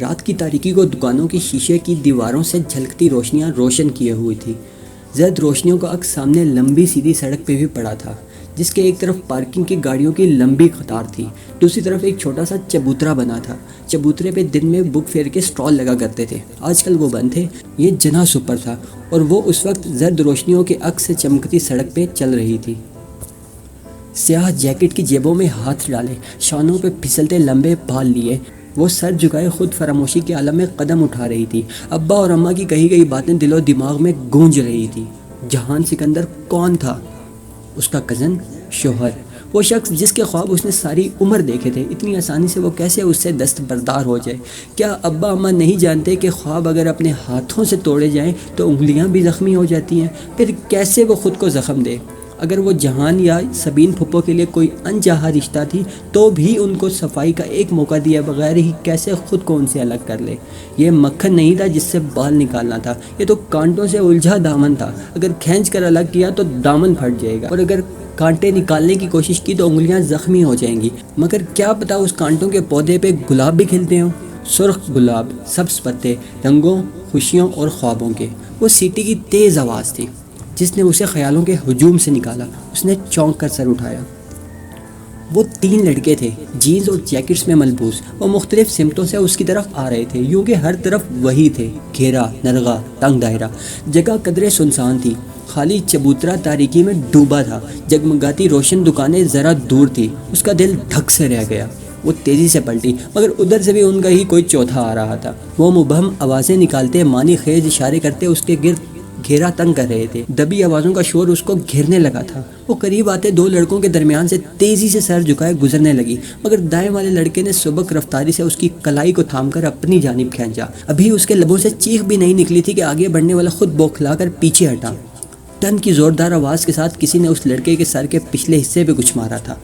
رات کی تاریکی کو دکانوں کی شیشے کی دیواروں سے جھلکتی روشنیاں روشن کیے ہوئی تھی۔ زرد روشنیوں کا عکس سامنے لمبی سیدھی سڑک پہ بھی پڑا تھا، جس کے ایک طرف پارکنگ کی گاڑیوں کی لمبی قطار تھی، دوسری طرف ایک چھوٹا سا چبوترا بنا تھا۔ چبوترے پہ دن میں بک فیئر کے سٹال لگا کرتے تھے، آج کل وہ بند تھے۔ یہ جناح سپر تھا اور وہ اس وقت زرد روشنیوں کے عکس سے چمکتی سڑک پہ چل رہی تھی۔ سیاہ جیکٹ کی جیبوں میں ہاتھ ڈالے، شانوں پہ پھسلتے لمبے بال لیے، وہ سر جھکائے خود فراموشی کے عالم میں قدم اٹھا رہی تھی۔ ابا اور اماں کی کہی گئی باتیں دل و دماغ میں گونج رہی تھی۔ جہان سکندر کون تھا؟ اس کا کزن، شوہر، وہ شخص جس کے خواب اس نے ساری عمر دیکھے تھے، اتنی آسانی سے وہ کیسے اس سے دستبردار ہو جائے؟ کیا ابا اماں نہیں جانتے کہ خواب اگر اپنے ہاتھوں سے توڑے جائیں تو انگلیاں بھی زخمی ہو جاتی ہیں؟ پھر کیسے وہ خود کو زخم دے؟ اگر وہ جہان یا سبین پھپھو کے لیے کوئی انچاہا رشتہ تھی تو بھی ان کو صفائی کا ایک موقع دیا بغیر ہی کیسے خود کو ان سے الگ کر لے؟ یہ مکھن نہیں تھا جس سے بال نکالنا تھا، یہ تو کانٹوں سے الجھا دامن تھا۔ اگر کھینچ کر الگ کیا تو دامن پھٹ جائے گا، اور اگر کانٹے نکالنے کی کوشش کی تو انگلیاں زخمی ہو جائیں گی۔ مگر کیا پتا اس کانٹوں کے پودے پہ گلاب بھی کھلتے ہوں؟ سرخ گلاب، سبز پتے، رنگوں، خوشیوں اور خوابوں کے۔ وہ سیٹی کی تیز آواز تھی جس نے اسے خیالوں کے ہجوم سے نکالا۔ اس نے چونک کر سر اٹھایا۔ وہ 3 لڑکے تھے، جینز اور جیکٹس میں ملبوس۔ وہ مختلف سمتوں سے اس کی طرف آ رہے تھے، یوں کہ ہر طرف وہی تھے، گھیرا، نرغہ، تنگ دائرہ۔ جگہ قدرے سنسان تھی، خالی چبوترا تاریکی میں ڈوبا تھا، جگمگاتی روشن دکانیں ذرا دور تھی۔ اس کا دل دھک سے رہ گیا۔ وہ تیزی سے پلٹی، مگر ادھر سے بھی ان کا ہی کوئی چوتھا آ رہا تھا۔ وہ مبہم آوازیں نکالتے، معنی خیز اشارے کرتے اس کے گرد گھیرا تنگ کر رہے تھے۔ دبی آوازوں کا شور اس کو گھیرنے لگا تھا۔ وہ قریب آتے 2 لڑکوں کے درمیان سے تیزی سے سر جھکائے گزرنے لگی، مگر دائیں والے لڑکے نے سبک رفتاری سے اس کی کلائی کو تھام کر اپنی جانب کھینچا۔ ابھی اس کے لبوں سے چیخ بھی نہیں نکلی تھی کہ آگے بڑھنے والا خود بوکھلا کر پیچھے ہٹا۔ ٹن کی زوردار آواز کے ساتھ کسی نے اس لڑکے کے سر کے پچھلے حصے پہ کچھ مارا تھا۔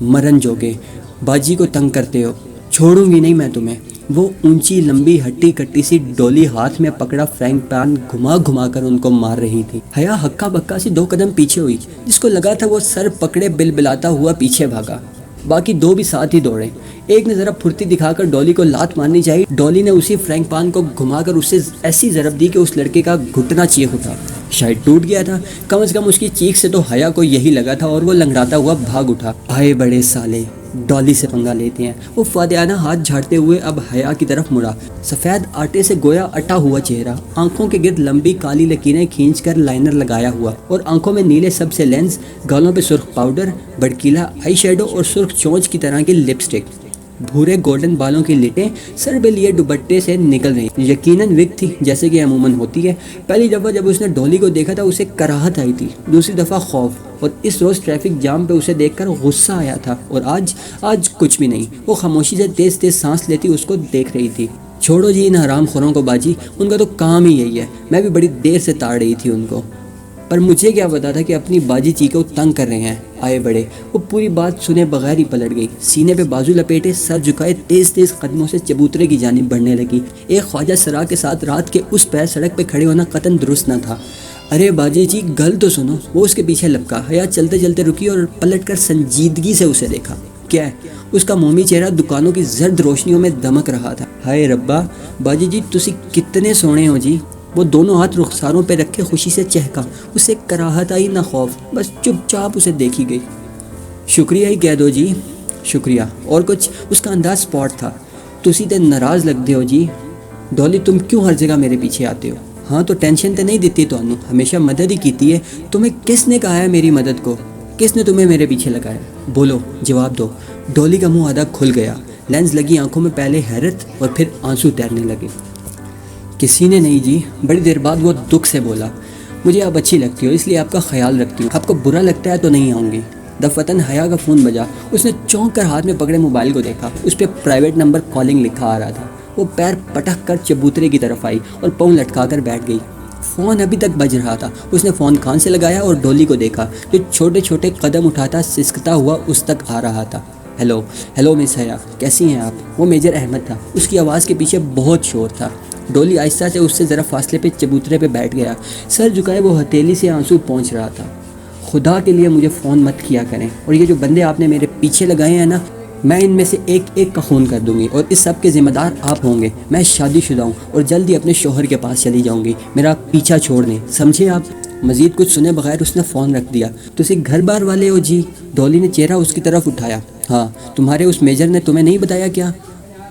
مرن جوگے، باجی کو تنگ کرتے ہو، چھوڑوں گی نہیں میں تمہیں۔ وہ اونچی لمبی ہٹی کٹی سی ڈولی ہاتھ میں پکڑا فرینک پین گھما گھما کر ان کو مار رہی تھی۔ حیا ہکا بکا سی 2 قدم پیچھے ہوئی، جس کو لگا تھا وہ سر پکڑے بلبلاتا ہوا پیچھے بھاگا۔ باقی 2 بھی ساتھ ہی دوڑے۔ ایک نے ذرا پھرتی دکھا کر ڈولی کو لات مارنی چاہی، ڈولی نے اسی فرینک پان کو گھما کر اسے ایسی ضرب دی کہ اس لڑکے کا گھٹنا چیخ اٹھا، شاید ٹوٹ گیا تھا۔ کم از کم اس کی چیخ سے تو حیا کو یہی لگا تھا، اور وہ لنگڑاتا ہوا بھاگ اٹھا۔ آئے بڑے سالے، ڈولی سے پنگا لیتے ہیں۔ وہ فادیانہ ہاتھ جھاڑتے ہوئے اب حیا کی طرف مڑا۔ سفید آٹے سے گویا اٹا ہوا چہرہ، آنکھوں کے گرد لمبی کالی لکیریں کھینچ کر لائنر لگایا ہوا، اور آنکھوں میں نیلے سب سے لینز، گالوں پہ سرخ پاؤڈر، بڑکیلا آئی شیڈو اور سرخ چونچ کی طرح کی لپسٹک، بھورے گولڈن بالوں کی لٹیں سر پہ لیے دوپٹے سے نکل رہی، یقیناً وگ تھی جیسے کہ عموماً ہوتی ہے۔ پہلی دفعہ جب اس نے ڈولی کو دیکھا تھا اسے کراہت آئی تھی، دوسری دفعہ خوف، اور اس روز ٹریفک جام پہ اسے دیکھ کر غصہ آیا تھا، اور آج کچھ بھی نہیں۔ وہ خاموشی سے تیز تیز سانس لیتی اس کو دیکھ رہی تھی۔ چھوڑو جی ان حرام خوروں کو باجی، ان کا تو کام ہی یہی ہے۔ میں بھی بڑی دیر سے تاڑ رہی تھی ان کو، پر مجھے کیا پتا تھا کہ اپنی باجی چی کو تنگ کر رہے ہیں۔ آئے بڑے۔ وہ پوری بات سنے بغیر ہی پلٹ گئی، سینے پہ بازو لپیٹے، سر جھکائے تیز تیز قدموں سے چبوترے کی جانب بڑھنے لگی۔ ایک خواجہ سرا کے ساتھ رات کے اس پیر سڑک پہ کھڑے ہونا قطعاً درست نہ تھا۔ ارے باجی جی گل تو سنو۔ وہ اس کے پیچھے لپکا۔ حیا چلتے چلتے رکی اور پلٹ کر سنجیدگی سے اسے دیکھا۔ کیا ہے؟ اس کا مومی چہرہ دکانوں کی زرد روشنیوں میں دمک رہا تھا۔ ہائے ربا، باجی جی تسی کتنے سونے ہو جی۔ وہ دونوں ہاتھ رخساروں پہ رکھے خوشی سے چہکا۔ اسے کراہت آئی نہ خوف، بس چپ چاپ اسے دیکھی گئی۔ شکریہ ہی کہہ دو جی، شکریہ۔ اور کچھ؟ اس کا انداز سپاٹ تھا۔ تسی تے ناراض لگتے ہو جی۔ ڈولی تم کیوں ہر جگہ میرے پیچھے آتے ہو؟ ہاں تو ٹینشن تے نہیں دیتی تانوں، ہمیشہ مدد ہی کیتی ہے۔ تمہیں کس نے کہا ہے میری مدد کو؟ کس نے تمہیں میرے پیچھے لگایا؟ بولو، جواب دو۔ ڈولی کا منہ آدھا کھل گیا، لینز لگی آنکھوں میں پہلے حیرت اور پھر آنسو تیرنے لگے۔ کسی نے نہیں جی۔ بڑی دیر بعد وہ دکھ سے بولا، مجھے آپ اچھی لگتی ہو اس لیے آپ کا خیال رکھتی ہوں، آپ کو برا لگتا ہے تو نہیں آؤں گی۔ دفتن حیا کا فون بجا۔ اس نے چونک کر ہاتھ میں پکڑے موبائل کو دیکھا، اس پہ پرائیویٹ نمبر کالنگ لکھا آ رہا تھا۔ وہ پیر پٹک کر چبوترے کی طرف آئی اور پاؤں لٹکا کر بیٹھ گئی۔ فون ابھی تک بج رہا تھا۔ اس نے فون کان سے لگایا اور ڈولی کو دیکھا جو چھوٹے چھوٹے قدم اٹھاتا سسکتا ہوا اس تک آ رہا تھا۔ ہیلو مس حیا، کیسی ہیں آپ؟ وہ میجر احمد تھا۔ اس کی آواز کے پیچھے بہت شور تھا۔ ڈولی آہستہ سے اس سے ذرا فاصلے پہ چبوترے پہ بیٹھ گیا، سر جھکائے وہ ہتھیلی سے آنسو پہنچ رہا تھا۔ خدا کے لیے مجھے فون مت کیا کریں، اور یہ جو بندے آپ نے میرے پیچھے لگائے ہیں نا، میں ان میں سے ایک ایک کا خون کر دوں گی اور اس سب کے ذمہ دار آپ ہوں گے۔ میں شادی شدہ ہوں اور جلد ہی اپنے شوہر کے پاس چلی جاؤں گی، میرا پیچھا چھوڑ دیں، سمجھے آپ؟ مزید کچھ سنے بغیر اس نے فون رکھ دیا۔ تسی گھر بار والے ہو جی؟ ڈولی نے چہرہ اس کی طرف اٹھایا۔ ہاں، تمہارے اس میجر نے تمہیں نہیں بتایا کیا؟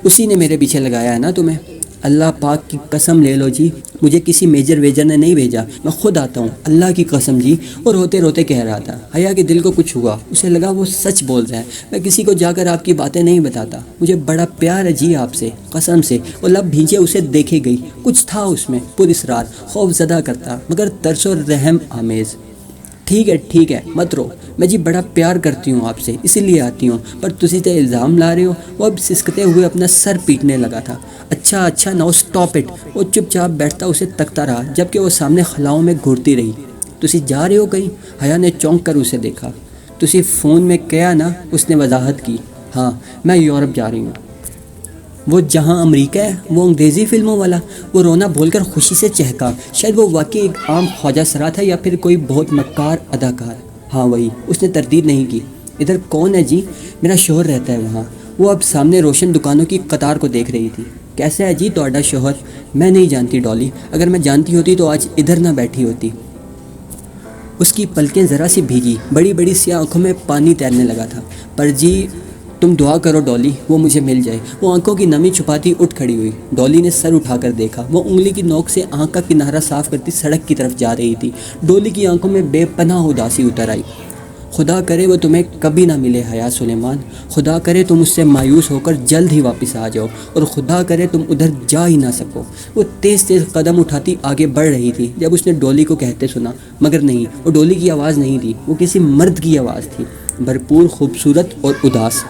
اسی نے میرے پیچھے لگایا ہے نا تمہیں۔ اللہ پاک کی قسم لے لو جی، مجھے کسی میجر ویجر نے نہیں بھیجا، میں خود آتا ہوں، اللہ کی قسم جی۔ اور روتے روتے کہہ رہا تھا۔ حیا کے دل کو کچھ ہوا، اسے لگا وہ سچ بول رہا ہے۔ میں کسی کو جا کر آپ کی باتیں نہیں بتاتا، مجھے بڑا پیار ہے جی آپ سے، قسم سے۔ وہ لب بھیجے اسے دیکھے گئی، کچھ تھا اس میں، پر اسرار، خوف زدہ کرتا مگر ترس و رحم آمیز۔ ٹھیک ہے مت رو، میں جی بڑا پیار کرتی ہوں آپ سے، اسی لیے آتی ہوں، پر تسی تے الزام لا رہے ہو۔ وہ اب سسکتے ہوئے اپنا سر پیٹنے لگا تھا۔ اچھا ناؤ سٹاپ اٹ۔ وہ چپ چاپ بیٹھتا اسے تکتا رہا جبکہ وہ سامنے خلاؤں میں گھورتی رہی۔ تسی جا رہے ہو کہیں؟ حیا نے چونک کر اسے دیکھا۔ تسی فون میں کیا نا؟ اس نے وضاحت کی۔ ہاں، میں یورپ جا رہی ہوں۔ وہ جہاں امریکہ ہے، وہ انگریزی فلموں والا؟ وہ رونا بھول کر خوشی سے چہکا۔ شاید وہ واقعی ایک عام خواجہ سرا تھا یا پھر کوئی بہت مکار اداکار۔ ہاں وہی، اس نے تردید نہیں کی۔ ادھر کون ہے جی؟ میرا شوہر رہتا ہے وہاں۔ وہ اب سامنے روشن دکانوں کی قطار کو دیکھ رہی تھی۔ کیسا ہے جی تہاڈا شوہر؟ میں نہیں جانتی ڈالی، اگر میں جانتی ہوتی تو آج ادھر نہ بیٹھی ہوتی۔ اس کی پلکیں ذرا سی بھیگی، بڑی بڑی سیاہ آنکھوں میں پانی تیرنے لگا تھا۔ پر جی تم دعا کرو ڈالی، وہ مجھے مل جائے۔ وہ آنکھوں کی نمی چھپاتی اٹھ کھڑی ہوئی۔ ڈالی نے سر اٹھا کر دیکھا، وہ انگلی کی نوک سے آنکھ کا کنارہ صاف کرتی سڑک کی طرف جا رہی تھی۔ ڈالی کی آنکھوں میں بے پناہ اداسی اتر آئی۔ خدا کرے وہ تمہیں کبھی نہ ملے حیا سلیمان، خدا کرے تم اس سے مایوس ہو کر جلد ہی واپس آ جاؤ، اور خدا کرے تم ادھر جا ہی نہ سکو۔ وہ تیز تیز قدم اٹھاتی آگے بڑھ رہی تھی جب اس نے ڈولی کو کہتے سنا، مگر نہیں، وہ ڈولی کی آواز نہیں تھی، وہ کسی مرد کی آواز تھی، بھرپور، خوبصورت اور اداس۔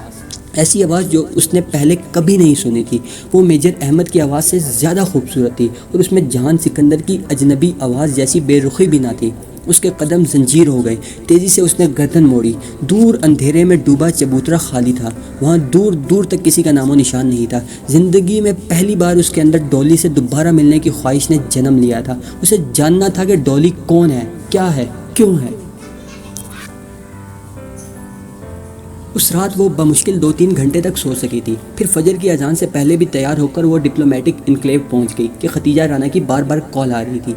ایسی آواز جو اس نے پہلے کبھی نہیں سنی تھی۔ وہ میجر احمد کی آواز سے زیادہ خوبصورت تھی، اور اس میں جہان سکندر کی اجنبی آواز جیسی بے رخی بھی نہ تھی۔ اس کے قدم زنجیر ہو گئے۔ تیزی سے اس نے گردن موڑی۔ دور اندھیرے میں ڈوبا چبوترا خالی تھا، وہاں دور دور تک کسی کا نام و نشان نہیں تھا۔ زندگی میں پہلی بار اس کے اندر ڈولی سے دوبارہ ملنے کی خواہش نے جنم لیا تھا۔ اسے جاننا تھا کہ ڈولی کون ہے، کیا ہے، کیوں ہے۔ اس رات وہ بمشکل 2-3 گھنٹے تک سو سکی تھی۔ پھر فجر کی اذان سے پہلے بھی تیار ہو کر وہ ڈپلومیٹک انکلیو پہنچ گئی کہ ختیجہ رانا کی بار بار کال آ رہی تھی۔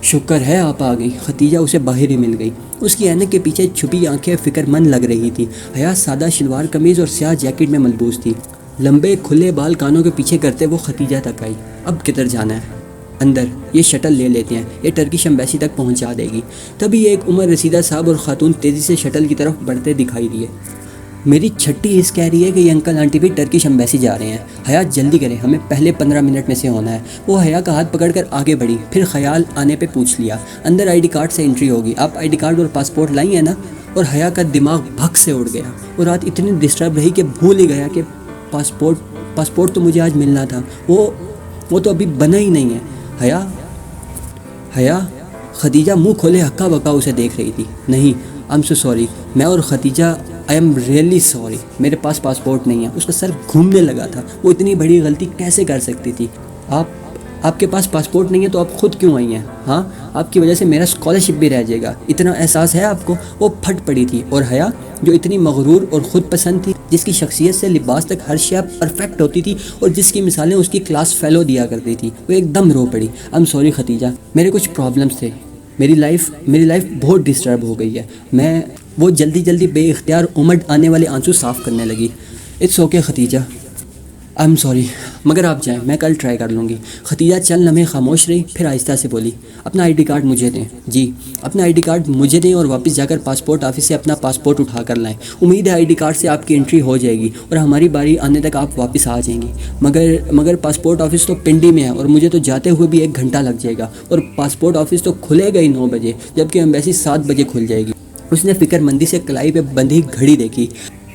شکر ہے آپ آ گئی۔ ختیجہ اسے باہر ہی مل گئی۔ اس کی اینک کے پیچھے چھپی آنکھیں فکر مند لگ رہی تھی۔ حیا سادہ شلوار قمیض اور سیاہ جیکٹ میں ملبوس تھی۔ لمبے کھلے بال کانوں کے پیچھے کرتے وہ ختیجہ تک آئی۔ اب کدھر جانا ہے؟ اندر، یہ شٹل لے لیتے ہیں، یہ ٹرکش ایمبیسی تک پہنچا دے گی۔ تبھی ایک عمر رسیدہ صاحب اور خاتون تیزی سے شٹل کی طرف بڑھتے دکھائی دیے۔ میری چھٹی حص کہہ رہی ہے کہ یہ انکل آنٹی بھی ٹرکش ایمبیسی جا رہے ہیں۔ حیا جلدی کرے، ہمیں پہلے 15 منٹ میں سے ہونا ہے۔ وہ حیا کا ہاتھ پکڑ کر آگے بڑھی، پھر خیال آنے پہ پوچھ لیا، اندر آئی ڈی کارڈ سے انٹری ہوگی، آپ آئی ڈی کارڈ اور پاسپورٹ لائی ہیں نا؟ اور حیا کا دماغ بھگ سے اڑ گیا۔ وہ رات اتنی ڈسٹرب رہی کہ بھول ہی گیا کہ پاسپورٹ تو مجھے آج ملنا تھا، وہ تو ابھی بنا ہی نہیں ہے۔ حیا ختیجہ منہ کھولے ہکا بکا اسے دیکھ رہی تھی۔ نہیں، آئی ایم سو سوری، میں اور Khatija I am really sorry, میرے پاس پاسپورٹ نہیں ہے۔ اس کا سر گھومنے لگا تھا، وہ اتنی بڑی غلطی کیسے کر سکتی تھی؟ آپ کے پاس پاسپورٹ نہیں ہے تو آپ خود کیوں آئی ہیں؟ ہاں، آپ کی وجہ سے میرا اسکالرشپ بھی رہ جائے گا، اتنا احساس ہے آپ کو؟ وہ پھٹ پڑی تھی، اور حیا جو اتنی مغرور اور خود پسند تھی، جس کی شخصیت سے لباس تک ہر شے پرفیکٹ ہوتی تھی اور جس کی مثالیں اس کی کلاس فیلو دیا کرتی تھی، وہ ایک دم رو پڑی۔ آئی ایم سوری ختیجہ، میرے کچھ پرابلمس تھے، میری لائف بہت ڈسٹرب ہو گئی ہے۔ وہ جلدی بے اختیار امڈ آنے والے آنسو صاف کرنے لگی۔ It's okay Khatija, I am sorry, مگر آپ جائیں، میں کل ٹرائی کر لوں گی۔ ختیجہ چند لمحے خاموش رہی، پھر آہستہ سے بولی، اپنا آئی ڈی کارڈ مجھے دیں۔ جی، اپنا آئی ڈی کارڈ مجھے دیں اور واپس جا کر پاسپورٹ آفس سے اپنا پاسپورٹ اٹھا کر لائیں۔ امید ہے آئی ڈی کارڈ سے آپ کی انٹری ہو جائے گی اور ہماری باری آنے تک آپ واپس آ جائیں گی۔ مگر پاسپورٹ آفس تو پنڈی میں ہے اور مجھے تو جاتے ہوئے بھی 1 گھنٹہ لگ جائے گا، اور پاسپورٹ آفس تو کھلے گا ہی 9 بجے، جبکہ ایمبیسی 7 بجے کھل جائے گی۔ اس نے فکر مندی سے کلائی پہ بندھی گھڑی دیکھی۔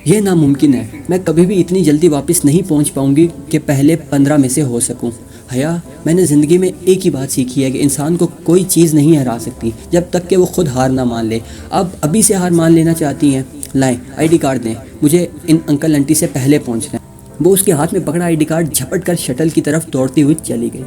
یہ ناممکن ہے، میں کبھی بھی اتنی جلدی واپس نہیں پہنچ پاؤں گی کہ پہلے 15 میں سے ہو سکوں۔ حیا، میں نے زندگی میں ایک ہی بات سیکھی ہے کہ انسان کو کوئی چیز نہیں ہرا سکتی جب تک کہ وہ خود ہار نہ مان لے۔ ابھی سے ہار مان لینا چاہتی ہیں؟ لائیں، آئی ڈی کارڈ دیں، مجھے ان انکل انٹی سے پہلے پہنچنا ہے۔ وہ اس کے ہاتھ میں پکڑا آئی ڈی کارڈ جھپٹ کر شٹل کی طرف دوڑتی ہوئی چلی گئی۔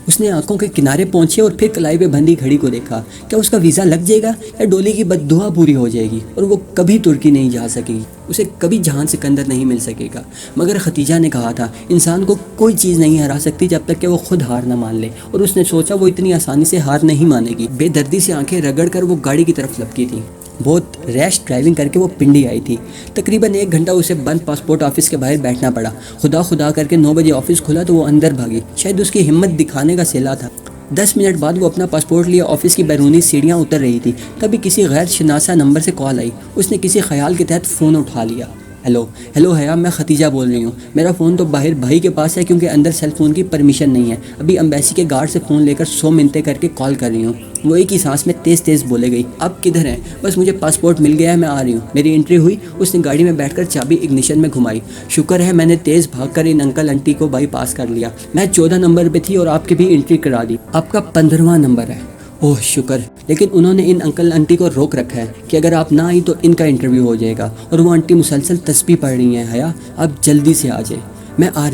اس نے آنکھوں کے کنارے پہنچے اور پھر کلائی پہ بندھی گھڑی کو دیکھا. کیا اس کا ویزا لگ جائے گا یا ڈولی کی بد دعا پوری ہو جائے گی اور وہ کبھی ترکی نہیں جا سکے گی, اسے کبھی جہان سکندر نہیں مل سکے گا. مگر ختیجہ نے کہا تھا انسان کو کوئی چیز نہیں ہرا سکتی جب تک کہ وہ خود ہار نہ مان لے, اور اس نے سوچا وہ اتنی آسانی سے ہار نہیں مانے گی. بے دردی سے آنکھیں رگڑ کر وہ گاڑی کی طرف لپکی تھی. بہت ریش ڈرائیونگ کر کے وہ پنڈی آئی تھی. تقریباً 1 گھنٹہ اسے بند پاسپورٹ آفس کے باہر بیٹھنا پڑا. خدا کر کے 9 بجے آفس کھلا تو وہ اندر بھاگی. شاید اس کی ہمت دکھانے کا صلہ تھا. 10 منٹ بعد وہ اپنا پاسپورٹ لیے آفس کی بیرونی سیڑھیاں اتر رہی تھی. تبھی کسی غیر شناسا نمبر سے کال آئی. اس نے کسی خیال کے تحت فون اٹھا لیا. ہیلو حیا, میں ختیجہ بول رہی ہوں. میرا فون تو باہر بھائی کے پاس ہے کیونکہ اندر سیل فون کی پرمیشن نہیں ہے. ابھی امبیسی کے گارڈ سے فون لے کر 100 منٹیں کر کے کال کر رہی ہوں. وہ ایک ہی سانس میں تیز بولے گئی. آپ کدھر ہیں؟ بس مجھے پاسپورٹ مل گیا ہے, میں آ رہی ہوں. میری انٹری ہوئی. اس نے گاڑی میں بیٹھ کر چابی اگنیشن میں گھمائی. شکر ہے میں نے تیز بھاگ کر ان انکل انٹی کو بائی پاس کر لیا. میں 14 نمبر پہ تھی اور آپ کی بھی انٹری کرا دی. آپ کا 15واں نمبر ہے. اوہ شکر. لیکن انہوں نے ان انکل انٹی کو روک رکھا ہے کہ اگر آپ نہ آئی تو ان کا انٹرویو ہو جائے گا. اور وہ انٹی مسلسل تسبیح پڑھ رہی ہیں. حیا آپ جلدی سے آ جائیں. میں آ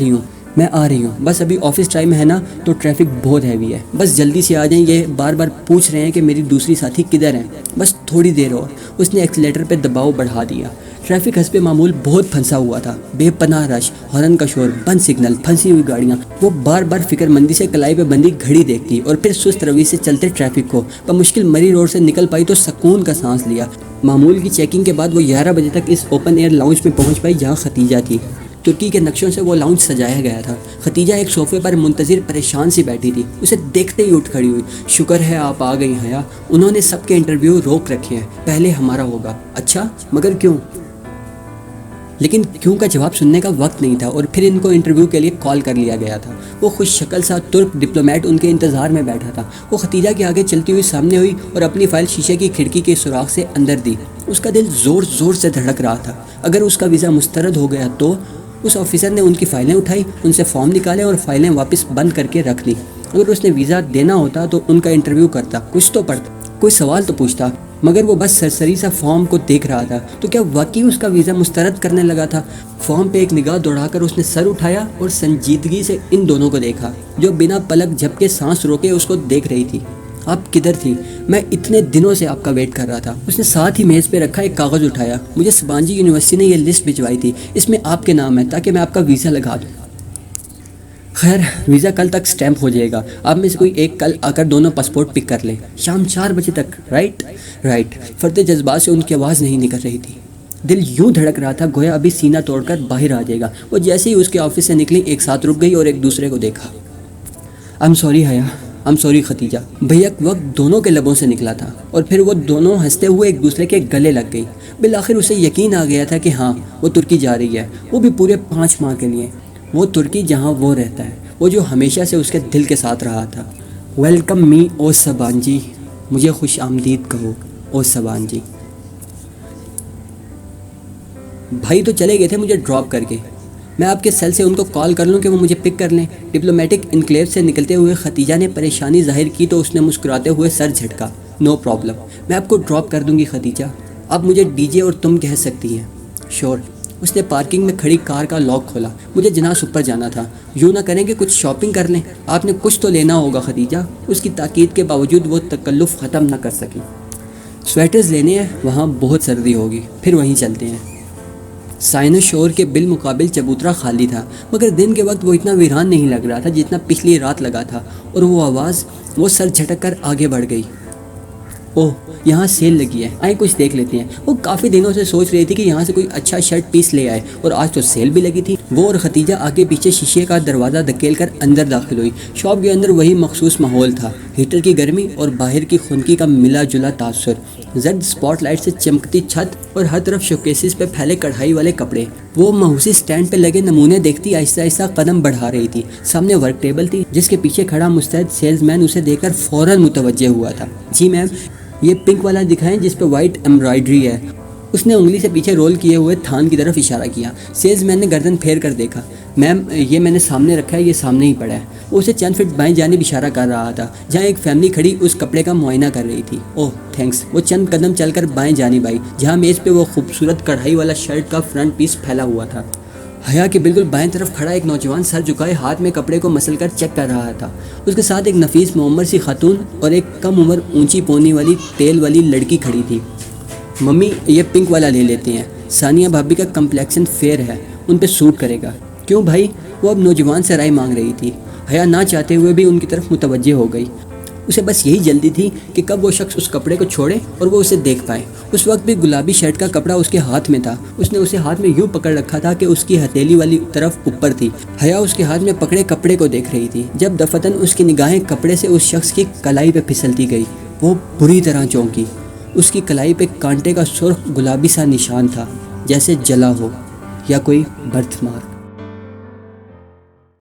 رہی ہوں. بس ابھی آفس ٹائم ہے نا تو ٹریفک بہت ہیوی ہے. بس جلدی سے آ جائیں. یہ بار پوچھ رہے ہیں کہ میری دوسری ساتھی کدھر ہیں. بس تھوڑی دیر اور. اس نے ایکسیلیٹر پہ دباؤ بڑھا دیا. ٹریفک حسب معمول بہت پھنسا ہوا تھا. بے پناہ رش, ہارن کا شور, بند سگنل, پھنسی ہوئی گاڑیاں. وہ بار فکر مندی سے کلائی پہ بندی گھڑی دیکھتی اور پھر سست روی سے چلتے ٹریفک کو. بمشکل مری روڈ سے نکل پائی تو سکون کا سانس لیا. معمول کی چیکنگ کے بعد وہ 11 بجے تک اس اوپن ایئر لاؤنج میں پہنچ پائی جہاں ختیجہ تھی. ترکی کے نقشوں سے وہ لاؤنج سجایا گیا تھا. ختیجہ ایک صوفے پر منتظر پریشان سی بیٹھی تھی. اسے دیکھتے ہی اٹھ کھڑی ہوئی. شکر ہے آپ آ گئی حیا. انہوں نے سب کے انٹرویو روک رکھے ہیں, پہلے ہمارا ہوگا. اچھا مگر کیوں؟ لیکن کیوں کا جواب سننے کا وقت نہیں تھا اور پھر ان کو انٹرویو کے لیے کال کر لیا گیا تھا. وہ خوش شکل سا ترک ڈپلومیٹ ان کے انتظار میں بیٹھا تھا. وہ ختیجہ کے آگے چلتی ہوئی سامنے ہوئی اور اپنی فائل شیشے کی کھڑکی کے سوراخ سے اندر دی. اس کا دل زور سے دھڑک رہا تھا. اگر اس کا ویزا مسترد ہو گیا تو؟ اس آفیسر نے ان کی فائلیں اٹھائی, ان سے فارم نکالے اور فائلیں واپس بند کر کے رکھ لی. اگر اس نے ویزا دینا ہوتا تو ان کا انٹرویو کرتا, کچھ تو پڑھتا, کوئی سوال تو پوچھتا. مگر وہ بس سرسری سا فارم کو دیکھ رہا تھا. تو کیا واقعی اس کا ویزا مسترد کرنے لگا تھا؟ فارم پہ ایک نگاہ دوڑا کر اس نے سر اٹھایا اور سنجیدگی سے ان دونوں کو دیکھا جو بنا پلک جھپکے سانس روکے اس کو دیکھ رہی تھی. آپ کدھر تھی؟ میں اتنے دنوں سے آپ کا ویٹ کر رہا تھا. اس نے ساتھ ہی میز پہ رکھا ایک کاغذ اٹھایا. مجھے سبانجی یونیورسٹی نے یہ لسٹ بھجوائی تھی, اس میں آپ کے نام ہے تاکہ میں آپ کا ویزا لگا دوں. خیر ویزا کل تک سٹیمپ ہو جائے گا. آپ میں سے کوئی ایک کل آ کر دونوں پاسپورٹ پک کر لیں. شام 4 بجے تک. رائٹ. فرد جذبات سے ان کی آواز نہیں نکل رہی تھی. دل یوں دھڑک رہا تھا گویا ابھی سینہ توڑ کر باہر آ جائے گا. وہ جیسے ہی اس کے آفس سے نکلی ایک ساتھ رک گئی اور ایک دوسرے کو دیکھا. I'm sorry Khatija. بھیک وقت دونوں کے لبوں سے نکلا تھا اور پھر وہ دونوں ہنستے ہوئے ایک دوسرے کے گلے لگ گئی. بالآخر اسے یقین آ گیا تھا کہ ہاں وہ ترکی جا رہی ہے, وہ بھی پورے 5 ماہ کے لیے. وہ ترکی جہاں وہ رہتا ہے, وہ جو ہمیشہ سے اس کے دل کے ساتھ رہا تھا. ویلکم می او سبانجی. مجھے خوش آمدید کہو او سبانجی. بھائی تو چلے گئے تھے مجھے ڈراپ کر کے. میں آپ کے سیل سے ان کو کال کر لوں کہ وہ مجھے پک کر لیں. ڈپلومیٹک انکلیو سے نکلتے ہوئے ختیجہ نے پریشانی ظاہر کی تو اس نے مسکراتے ہوئے سر جھٹکا. نو پرابلم, میں آپ کو ڈراپ کر دوں گی ختیجہ. آپ مجھے ڈی جے اور تم کہہ سکتی ہیں. شور. اس نے پارکنگ میں کھڑی کار کا لاک کھولا. مجھے جناس اوپر جانا تھا. یوں نہ کریں کہ کچھ شاپنگ کر لیں. آپ نے کچھ تو لینا ہوگا ختیجہ. اس کی تاکید کے باوجود وہ تکلف ختم نہ کر سکی. سویٹرز لینے ہیں, وہاں بہت سردی ہوگی, پھر وہیں چلتے ہیں. سائن شور کے بالمقابل چبوترا خالی تھا, مگر دن کے وقت وہ اتنا ویران نہیں لگ رہا تھا جتنا پچھلی رات لگا تھا. اور وہ آواز, وہ سر جھٹک کر آگے بڑھ گئی. اوہ یہاں سیل لگی ہے, آئیں کچھ دیکھ لیتے ہیں. وہ کافی دنوں سے سوچ رہی تھی کہ یہاں سے کوئی اچھا شرٹ پیس لے آئے اور آج تو سیل بھی لگی تھی. وہ اور ختیجہ آگے پیچھے شیشے کا دروازہ دھکیل کر اندر داخل ہوئی. شاپ کے اندر وہی مخصوص ماحول تھا, ہیٹر کی گرمی اور باہر کی خنکی کا ملا جلا تاثر, زرد سپاٹ لائٹ سے چمکتی چھت اور ہر طرف شوکیسز پہ پھیلے کڑھائی والے کپڑے. وہ ماؤسی سٹینڈ پہ لگے نمونے دیکھتی آہستہ آہستہ قدم بڑھا رہی تھی. سامنے ورک ٹیبل تھی جس کے پیچھے کھڑا مستعد سیلز مین اسے دیکھ کر فوراً متوجہ ہوا تھا. جی میم, یہ پنک والا دکھائیں جس پہ وائٹ ایمبرائڈری ہے. اس نے انگلی سے پیچھے رول کیے ہوئے تھان کی طرف اشارہ کیا. سیلز مین نے گردن پھیر کر دیکھا. میم یہ میں نے سامنے رکھا ہے, یہ سامنے ہی پڑا ہے. وہ اسے چند فٹ بائیں جانب اشارہ کر رہا تھا جہاں ایک فیملی کھڑی اس کپڑے کا معائنہ کر رہی تھی. اوہ تھینکس. وہ چند قدم چل کر بائیں جانب آئی جہاں میز پہ وہ خوبصورت کڑھائی والا شرٹ کا فرنٹ پیس پھیلا ہوا تھا. حیا کے بالکل بائیں طرف کھڑا ایک نوجوان سر جھکائے ہاتھ میں کپڑے کو مسل کر چیک کر رہا تھا۔ اس کے ساتھ ایک نفیس معمر سی خاتون اور ایک کم عمر اونچی پونی والی تیل والی لڑکی کھڑی تھی۔ ممی یہ پنک والا لے لیتے ہیں، ثانیہ بھابی کا کمپلیکشن فیئر ہے، ان پہ سوٹ کرے گا۔ کیوں بھائی؟ وہ اب نوجوان سے رائے مانگ رہی تھی۔ حیا نہ چاہتے ہوئے بھی ان کی طرف متوجہ ہو گئی۔ اسے بس یہی جلدی تھی کہ کب وہ شخص اس کپڑے کو چھوڑے اور وہ اسے دیکھ پائے۔ اس وقت بھی گلابی شرٹ کا کپڑا اس کے ہاتھ میں تھا۔ اس نے اسے ہاتھ میں یوں پکڑ رکھا تھا کہ اس کی ہتھیلی والی طرف اوپر تھی۔ حیا اس کے ہاتھ میں پکڑے کپڑے کو دیکھ رہی تھی جب دفتن اس کی نگاہیں کپڑے سے اس شخص کی کلائی پہ پھسلتی گئی۔ وہ بری طرح چونکی۔ اس کی کلائی پہ کانٹے کا سرخ گلابی سا نشان تھا، جیسے جلا ہو یا کوئی برتھ مارک۔